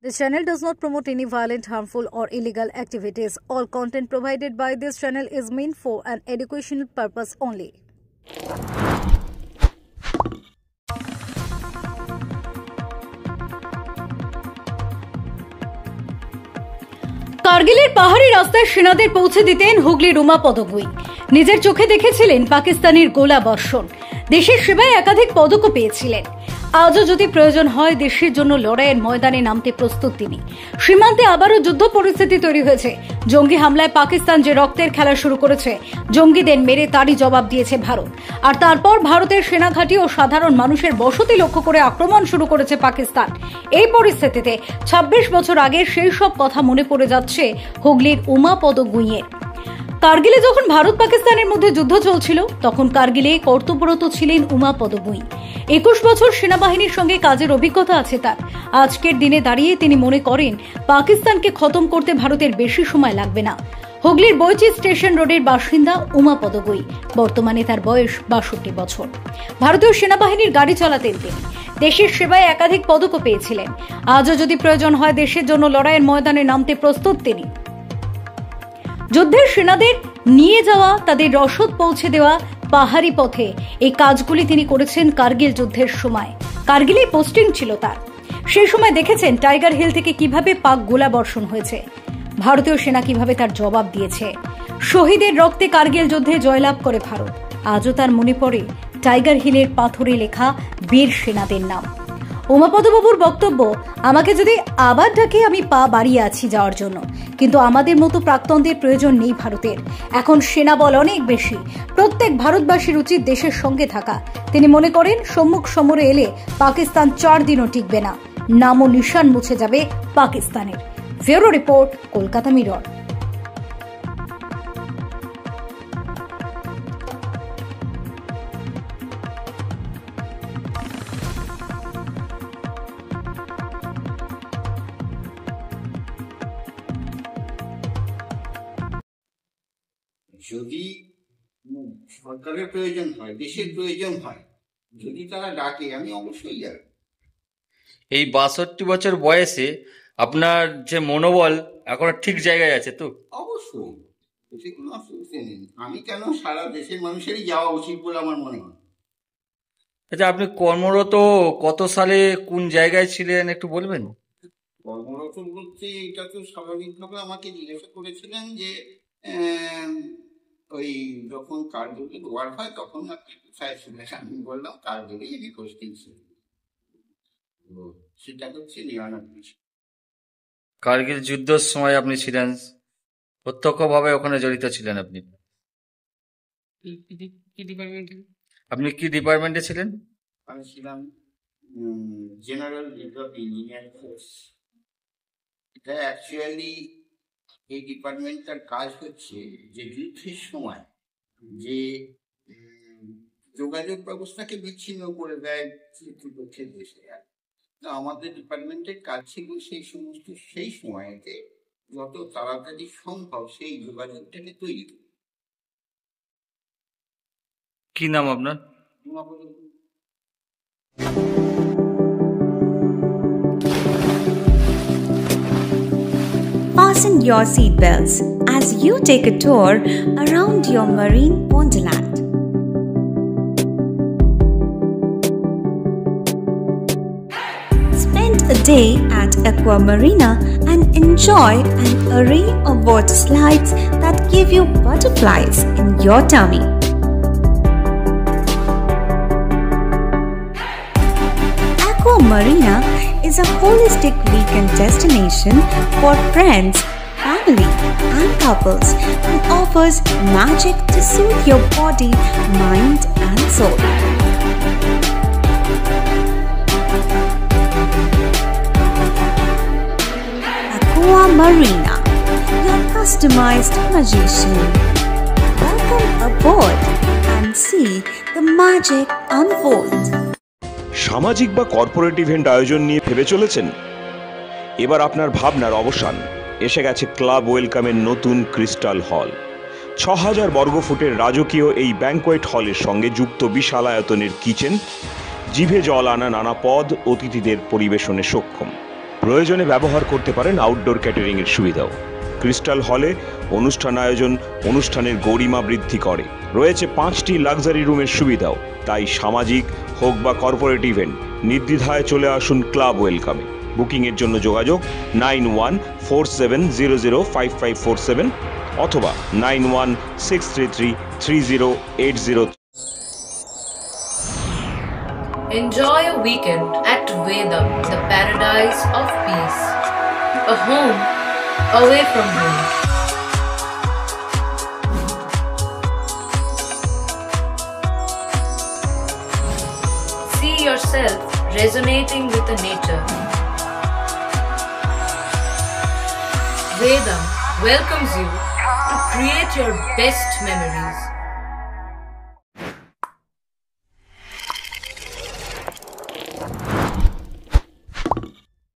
This channel does not promote any violent, harmful, or illegal activities. All content provided by this channel is meant for an educational purpose only. কার্গিলের পাহাড়ি রাস্তায় সেনাদের পৌঁছে দিতেন হুগলির উমা পদগুই। নিজের চোখে দেখেছিলেন পাকিস্তানের গোলা বর্ষণ। দেশের সেবায় একাধিক পদকও পেয়েছিলেন। আজও যদি প্রয়োজন হয় দেশের জন্য লড়াইয়ের ময়দানে নামতে প্রস্তুত তিনি। সীমান্তে আবারও যুদ্ধ পরিস্থিতি তৈরি হয়েছে। জঙ্গি হামলায় পাকিস্তান যে রক্তের খেলা শুরু করেছে, জঙ্গিদের মেরে তারই জবাব দিয়েছে ভারত। আর তারপর ভারতের সেনাঘাঁটি ও সাধারণ মানুষের বসতি লক্ষ্য করে আক্রমণ শুরু করেছে পাকিস্তান। এই পরিস্থিতিতে ২৬ বছর আগে সেই সব কথা মনে পড়ে যাচ্ছে হুগলির উমা পদগুইয়ের। কার্গিলে যখন ভারত পাকিস্তানের মধ্যে যুদ্ধ চলছিল, তখন কার্গিলে কর্তব্যরত ছিলেন উমা পদগুই। ২১ বছর সেনাবাহিনীর সঙ্গে কাজের অভিজ্ঞতা আছে তার। আজকের দিনে দাঁড়িয়ে তিনি মনে করেন পাকিস্তানকে খতম করতে ভারতের বেশি সময় লাগবে না। হুগলির বৈচি স্টেশন রোডের বাসিন্দা উমা পদগুই। বর্তমানে তার বয়স ৬২ বছর। ভারতীয় সেনাবাহিনীর গাড়ি চালাতেন তিনি। দেশের সেবায় একাধিক পদকও পেয়েছিলেন। আজও যদি প্রয়োজন হয় দেশের জন্য লড়াইয়ের ময়দানে নামতে প্রস্তুত তিনি। যুদ্ধের সেনাদের নিয়ে যাওয়া, তাদের রসদ পৌঁছে দেওয়া পাহাড়ি পথে, এই কাজগুলি তিনি করেছেন কার্গিল যুদ্ধের সময়। কার্গিলেই পোস্টিং ছিল তার। সেই সময় দেখেছেন টাইগার হিল থেকে কিভাবে পাক গোলা বর্ষণ হয়েছে, ভারতীয় সেনা কিভাবে তার জবাব দিয়েছে। শহীদের রক্তে কার্গিল যুদ্ধে জয়লাভ করে ভারত। আজও তার মনে পড়ে টাইগার হিলের পাথরে লেখা বীর সেনাদের নাম। উমাপদবাবুর বক্তব্য, আমাকে যদি আবার ডাকে আমি পা বাড়িয়ে আছি যাওয়ার জন্য, কিন্তু আমাদের মতো প্রাক্তনদের প্রয়োজন নেই ভারতের। এখন সেনা বল অনেক বেশি। প্রত্যেক ভারতবাসীর উচিত দেশের সঙ্গে থাকা। তিনি মনে করেন সম্মুখ সমরে এলে পাকিস্তান ৪ দিনও টিকবে না, নাম ও নিশান মুছে যাবে পাকিস্তানের। Bureau report, Kolkata mirror. যদি সরকারের প্রয়োজন হয়, দেশের প্রয়োজন হয়, যদি তারা ডাকে, আমি অবশ্যই যাব। এই ৬২ বছর বয়সে আপনার যে মনোবল এখন ঠিক জায়গায় আছে তো? অবশ্যই, এতে কোনো অসুবিধা নেই। আমি কেন, সারা দেশের মানুষেরই যাওয়া উচিত বলে আমার মনে হয়। আচ্ছা, আপনি কর্মরত কত সালে কোন জায়গায় ছিলেন একটু বলবেন? কর্মরত বলতে এটা তো স্বাভাবিকভাবে আমাকে জিজ্ঞাসা করেছিলেন যে ওই যখন কার্গিলে ওয়ার হয় তখন আপনি কোথায় ছিলেন। আমি বললাম কার্গিলেই আমি পোস্টিং ছিল। সেটা হচ্ছে ৯৯। কার্গিল যুদ্ধের সময় আপনি ছিলেন, প্রত্যক্ষভাবে ওখানে জড়িত ছিলেন। আপনি আপনি কি ডিপার্টমেন্টে ছিলেন? আমি ছিলাম জেনারেল রিজার্ভ ইঞ্জিনিয়ারিং ফোর্স। এটা অ্যাকচুয়ালি এই ডিপার্টমেন্টটার কাজ হচ্ছে যে যুদ্ধের সময় যে যোগাযোগ ব্যবস্থাকে বিচ্ছিন্ন করে দেয় শত্রুপক্ষের দেশে। তো আমাদের ডিপার্টমেন্টের কাজ ছিল সেই সময়তে যত তাড়াতাড়ি সম্ভব সেই যোগাযোগটাকে তৈরি করা। কি নাম আপনার? Fasten your seatbelts as you take a tour around your marine wonderland. Spend a day at Aqua Marina and enjoy an array of water slides that give you butterflies in your tummy. Aqua Marina is a holistic weekend destination for friends, family, and couples and offers magic to soothe your body, mind, and soul. Aqua Marina, your customized magician. Welcome aboard and see the magic unfold. সামাজিক বা corporate event আয়োজন নিয়ে ভেবে চলেছেন? এবার আপনার ভাবনার অবসান। এসে গেছে ক্লাব ওয়েলকামের নতুন ক্রিস্টাল হল। ৬০০০ বর্গফুটের রাজকীয় এই ব্যাংকোয়েট হলের সঙ্গে যুক্ত বিশাল আয়তনের কিচেন, জিভে জল আনা নানা পদ অতিথিদের পরিবেশনে সক্ষম। প্রয়োজনে ব্যবহার করতে পারেন আউটডোর ক্যাটারিং এর সুবিধাও। ক্রিস্টাল হলে অনুষ্ঠান আয়োজন অনুষ্ঠানের গরিমা বৃদ্ধি করে। রয়েছে 5টি লাক্সারি রুমের সুবিধাও। তাই সামাজিক হোক বা কর্পোরেট ইভেন্ট নির্দ্বিধায় চলে আসুন ক্লাব ওয়েলকামে। বুকিংয়ের জন্য যোগাযোগ 9147005547 অথবা 9163333080। Enjoy a weekend at Vedam, the paradise of peace. A home away from home. See yourself resonating with the nature. Vedam welcomes you to create your best memories.